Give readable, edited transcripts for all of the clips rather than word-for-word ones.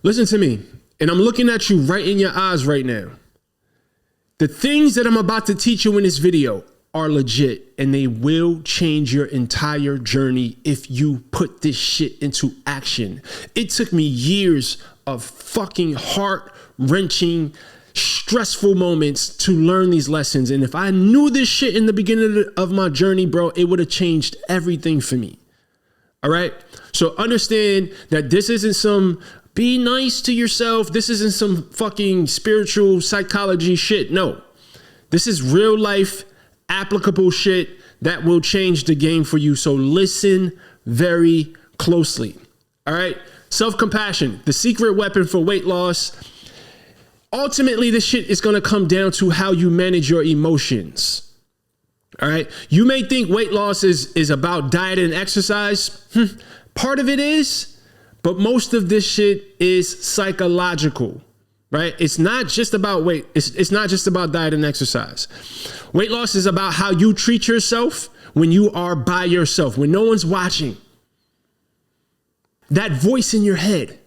Listen to me. And I'm looking at you right in your eyes right now. The things that I'm about to teach you in this video are legit, and they will change your entire journey if you put this shit into action. It took me years of fucking heart-wrenching, stressful moments to learn these lessons. And if I knew this shit in the beginning of my journey, bro, it would have changed everything for me. All right? So understand that this isn't some be nice to yourself. This isn't some fucking spiritual psychology shit. No. This is real life applicable shit that will change the game for you. So listen very closely. All right. Self-compassion, the secret weapon for weight loss. Ultimately, this shit is going to come down to how you manage your emotions. All right. You may think weight loss is about diet and exercise. Part of it is, but most of this shit is psychological. Right? It's not just about weight. It's not just about diet and exercise. Weight loss is about how you treat yourself when you are by yourself, when no one's watching. That voice in your head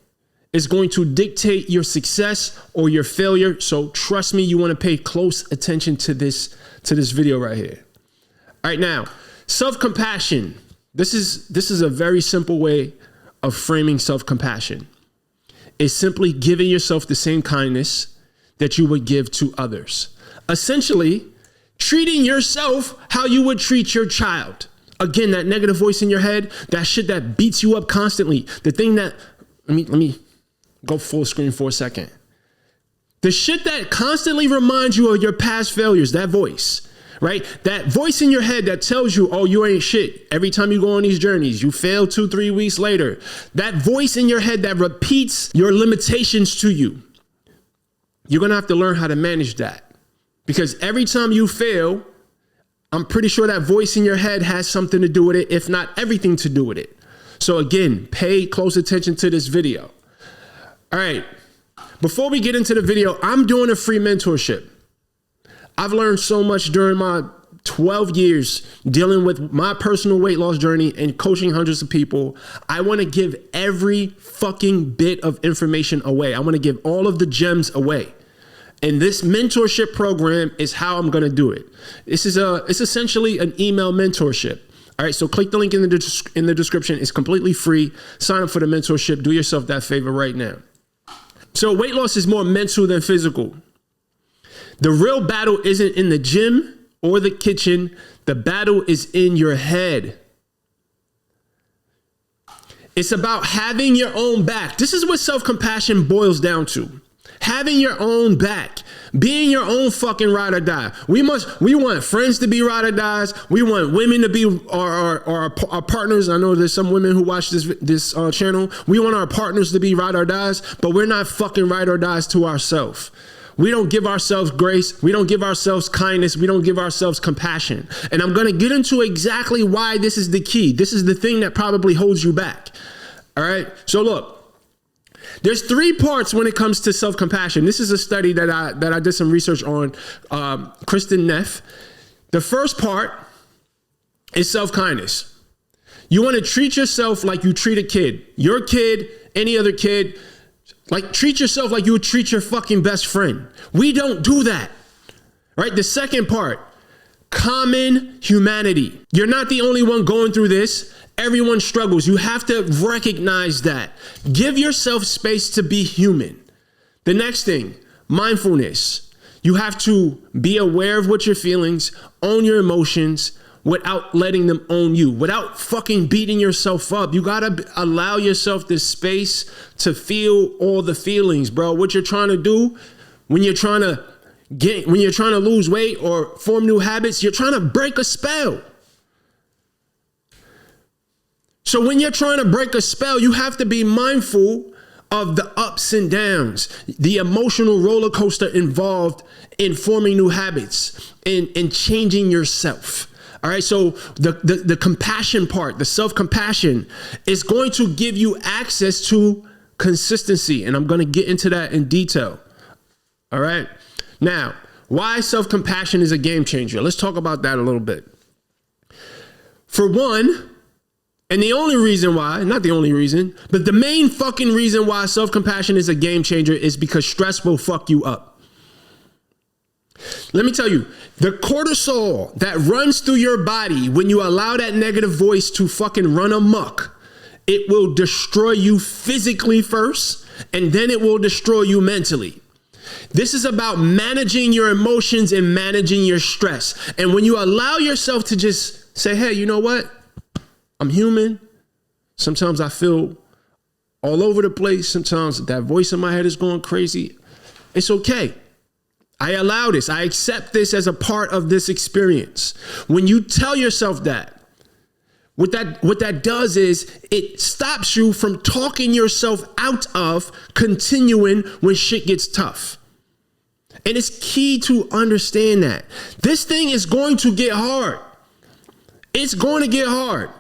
is going to dictate your success or your failure. So trust me, you want to pay close attention to this video right here. All right, now, self-compassion. This is a very simple way of framing self-compassion. Is simply giving yourself the same kindness that you would give to others. Essentially, treating yourself how you would treat your child. Again, that negative voice in your head, that shit that beats you up constantly. The thing that, let me go full screen for a second. The shit that constantly reminds you of your past failures, that voice. Right? That voice in your head that tells you, oh, you ain't shit. Every time you go on these journeys, you fail 2-3 weeks later. That voice in your head that repeats your limitations to you. You're going to have to learn how to manage that. Because every time you fail, I'm pretty sure that voice in your head has something to do with it, if not everything to do with it. So again, pay close attention to this video. All right. Before we get into the video, I'm doing a free mentorship. I've learned so much during my 12 years dealing with my personal weight loss journey and coaching hundreds of people. I want to give every fucking bit of information away. I want to give all of the gems away. And this mentorship program is how I'm going to do it. It's essentially an email mentorship. All right, so click the link in the description. It's completely free. Sign up for the mentorship. Do yourself that favor right now. So weight loss is more mental than physical. The real battle isn't in the gym or the kitchen. The battle is in your head. It's about having your own back. This is what self-compassion boils down to. Having your own back. Being your own fucking ride or die. We want friends to be ride or dies. We want women to be our partners. I know there's some women who watch this channel. We want our partners to be ride or dies, but we're not fucking ride or dies to ourselves. We don't give ourselves grace. We don't give ourselves kindness. We don't give ourselves compassion. And I'm going to get into exactly why this is the key. This is the thing that probably holds you back. All right. So look, there's 3 parts when it comes to self-compassion. This is a study that I did some research on, Kristen Neff. The first part is self-kindness. You want to treat yourself like you treat a kid, your kid, any other kid. Like, treat yourself like you would treat your fucking best friend. We don't do that, right? The second part, common humanity. You're not the only one going through this. Everyone struggles. You have to recognize that. Give yourself space to be human. The next thing, mindfulness. You have to be aware of what you're feelings, own your emotions, without letting them own you, without fucking beating yourself up. You gotta allow yourself the space to feel all the feelings, bro. What you're trying to do when you're trying to lose weight or form new habits, you're trying to break a spell. So when you're trying to break a spell, you have to be mindful of the ups and downs, the emotional roller coaster involved in forming new habits and changing yourself. All right, so the compassion part, the self-compassion is going to give you access to consistency. And I'm going to get into that in detail. All right. Now, why self-compassion is a game changer. Let's talk about that a little bit. For one, And the only reason why, not the only reason, but the main fucking reason why self-compassion is a game changer is because stress will fuck you up. Let me tell you, the cortisol that runs through your body when you allow that negative voice to fucking run amok, it will destroy you physically first, and then it will destroy you mentally. This is about managing your emotions and managing your stress. And when you allow yourself to just say, hey, you know what? I'm human. Sometimes I feel all over the place. Sometimes that voice in my head is going crazy. It's okay. I allow this. I accept this as a part of this experience. When you tell yourself that, what that does is it stops you from talking yourself out of continuing when shit gets tough. And it's key to understand that. This thing is going to get hard. It's going to get hard.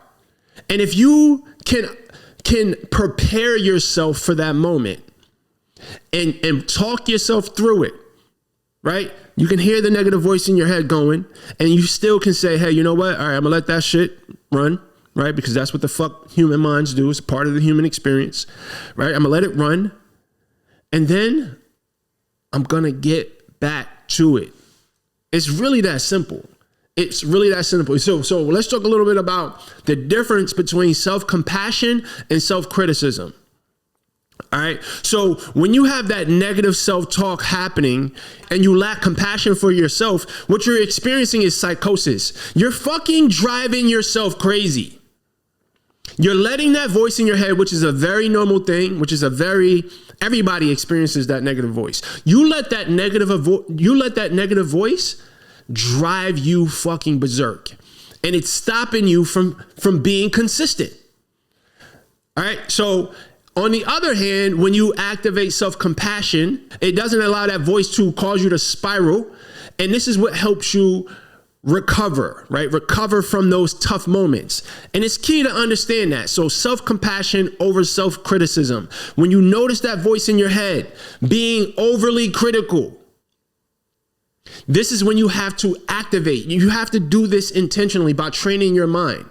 And if you can prepare yourself for that moment and talk yourself through it, right? You can hear the negative voice in your head going, and you still can say, hey, you know what? All right, I'm gonna let that shit run, right? Because that's what the fuck human minds do. It's part of the human experience, right? I'm gonna let it run. And then I'm gonna get back to it. It's really that simple. It's really that simple. So let's talk a little bit about the difference between self-compassion and self-criticism. All right. So when you have that negative self-talk happening and you lack compassion for yourself, what you're experiencing is psychosis. You're fucking driving yourself crazy. You're letting that voice in your head, which is a very normal thing, everybody experiences that negative voice. You let that negative voice drive you fucking berserk. And it's stopping you from being consistent. All right. So on the other hand, when you activate self-compassion, it doesn't allow that voice to cause you to spiral. And this is what helps you recover, right? Recover from those tough moments. And it's key to understand that. So self-compassion over self-criticism. When you notice that voice in your head being overly critical, this is when you have to activate. You have to do this intentionally by training your mind,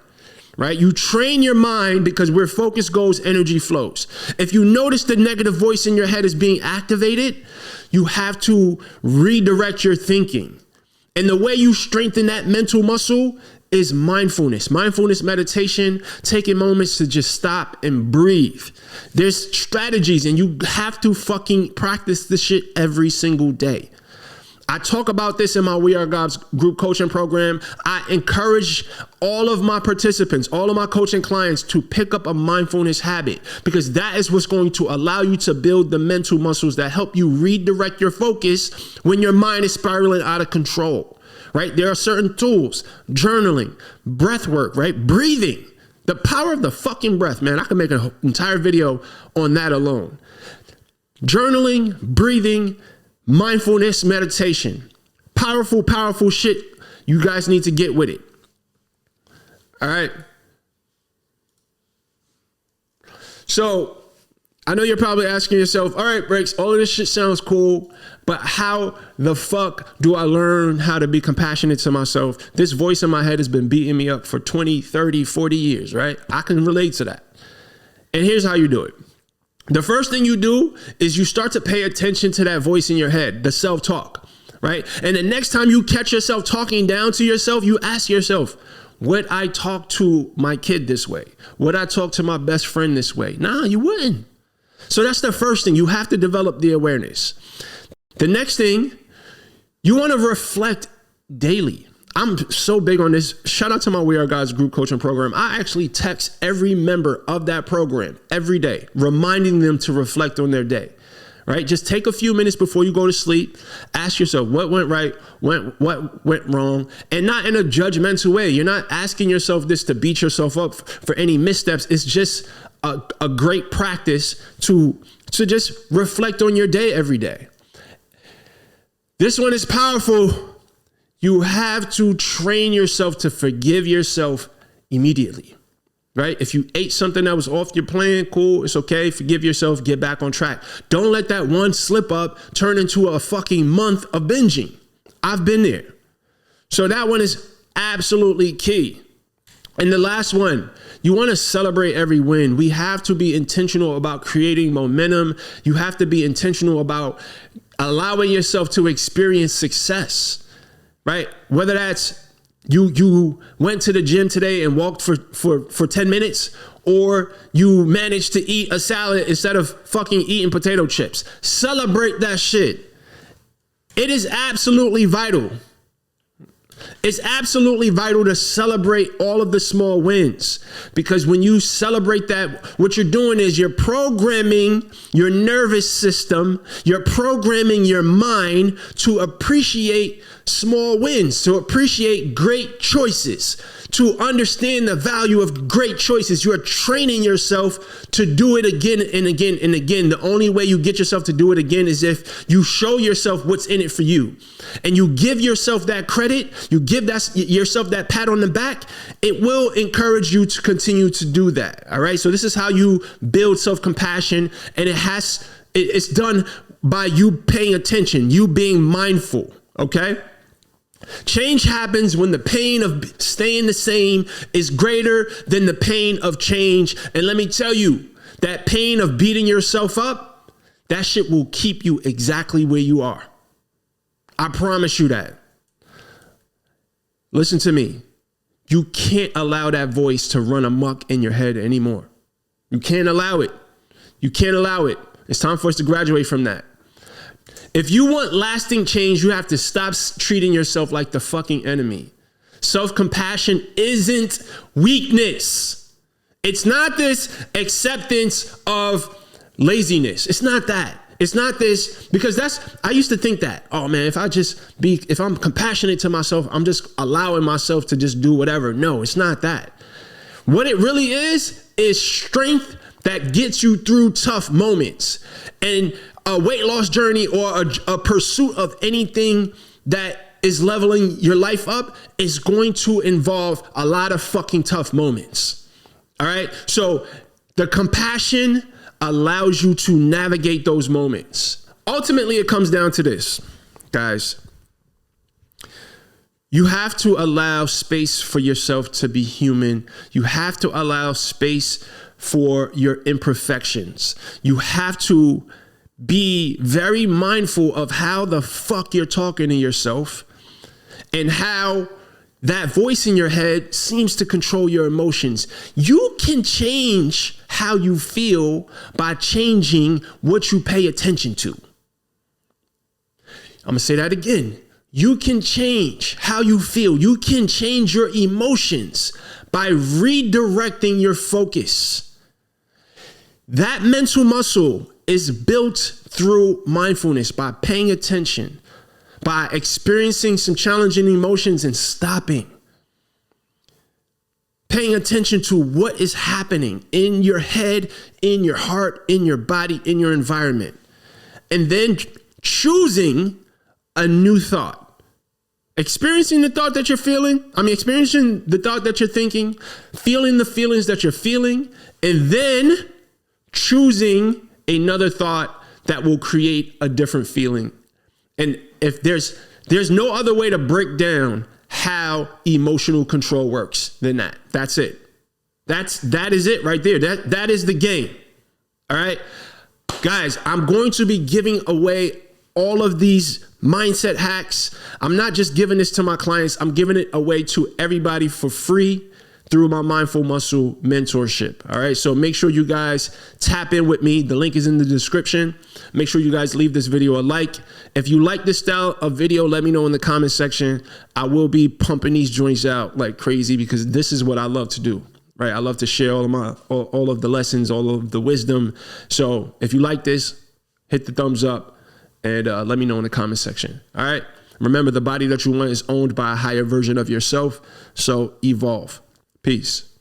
right? You train your mind because where focus goes, energy flows. If you notice the negative voice in your head is being activated, you have to redirect your thinking. And the way you strengthen that mental muscle is mindfulness. Mindfulness meditation, taking moments to just stop and breathe. There's strategies, and you have to fucking practice this shit every single day. I talk about this in my We Are Gods group coaching program. I encourage all of my participants, all of my coaching clients to pick up a mindfulness habit, because that is what's going to allow you to build the mental muscles that help you redirect your focus when your mind is spiraling out of control, right? There are certain tools, journaling, breath work, right? Breathing, the power of the fucking breath, man. I can make an entire video on that alone. Journaling, breathing, mindfulness, meditation. Powerful, powerful shit. You guys need to get with it. All right. So I know you're probably asking yourself, all right, Brix, all of this shit sounds cool, but how the fuck do I learn how to be compassionate to myself? This voice in my head has been beating me up for 20, 30, 40 years, right? I can relate to that. And here's how you do it. The first thing you do is you start to pay attention to that voice in your head, the self-talk, right? And the next time you catch yourself talking down to yourself, you ask yourself, would I talk to my kid this way? Would I talk to my best friend this way? Nah, you wouldn't. So that's the first thing. You have to develop the awareness. The next thing, you want to reflect daily. I'm so big on this. Shout out to my We Are Gods group coaching program. I actually text every member of that program every day, reminding them to reflect on their day, right? Just take a few minutes before you go to sleep. Ask yourself what went right, what went wrong, and not in a judgmental way. You're not asking yourself this to beat yourself up for any missteps. It's just a great practice to just reflect on your day every day. This one is powerful. You have to train yourself to forgive yourself immediately, right? If you ate something that was off your plan, cool, it's okay. Forgive yourself, get back on track. Don't let that one slip up turn into a fucking month of binging. I've been there. So that one is absolutely key. And the last one, You want to celebrate every win. We have to be intentional about creating momentum. You have to be intentional about allowing yourself to experience success, right? Whether that's you went to the gym today and walked for 10 minutes, or you managed to eat a salad instead of fucking eating potato chips. Celebrate that shit. It is absolutely vital. It's absolutely vital to celebrate all of the small wins, because when you celebrate that, what you're doing is you're programming your nervous system, you're programming your mind to appreciate small wins, to appreciate great choices, to understand the value of great choices. You are training yourself to do it again and again and again. The only way you get yourself to do it again is if you show yourself what's in it for you, and you give yourself that credit, you give yourself that pat on the back. It will encourage you to continue to do that. All right. So this is how you build self-compassion, and it's done by you paying attention, you being mindful. Okay. Change happens when the pain of staying the same is greater than the pain of change. And let me tell you, that pain of beating yourself up, that shit will keep you exactly where you are. I promise you that. Listen to me. You can't allow that voice to run amok in your head anymore. You can't allow it. You can't allow it. It's time for us to graduate from that. If you want lasting change, you have to stop treating yourself like the fucking enemy. Self-compassion isn't weakness. It's not this acceptance of laziness. It's not that. It's not this, because I used to think that, oh man, if I'm compassionate to myself, I'm just allowing myself to just do whatever. No, it's not that. What it really is strength that gets you through tough moments. And a weight loss journey or a pursuit of anything that is leveling your life up is going to involve a lot of fucking tough moments. All right. So the compassion allows you to navigate those moments. Ultimately, it comes down to this, guys. You have to allow space for yourself to be human. You have to allow space for your imperfections. You have to be very mindful of how the fuck you're talking to yourself, and how that voice in your head seems to control your emotions. You can change how you feel by changing what you pay attention to. I'm gonna say that again. You can change how you feel. You can change your emotions by redirecting your focus. That mental muscle is built through mindfulness, by paying attention, by experiencing some challenging emotions and stopping. Paying attention to what is happening in your head, in your heart, in your body, in your environment. And then choosing a new thought. Experiencing the thought that you're experiencing the thought that you're thinking, feeling the feelings that you're feeling, and then choosing another thought that will create a different feeling. And if there's no other way to break down how emotional control works than that. That's it. That is it right there. That is the game. All right, guys, I'm going to be giving away all of these mindset hacks. I'm not just giving this to my clients. I'm giving it away to everybody for free through my Mindful Muscle mentorship. All right. So make sure you guys tap in with me. The link is in the description. Make sure you guys leave this video a like. If you like this style of video, let me know in the comment section. I will be pumping these joints out like crazy, because this is what I love to do. Right. I love to share all of the lessons, all of the wisdom. So if you like this, hit the thumbs up and let me know in the comment section. All right. Remember, the body that you want is owned by a higher version of yourself. So evolve. Peace.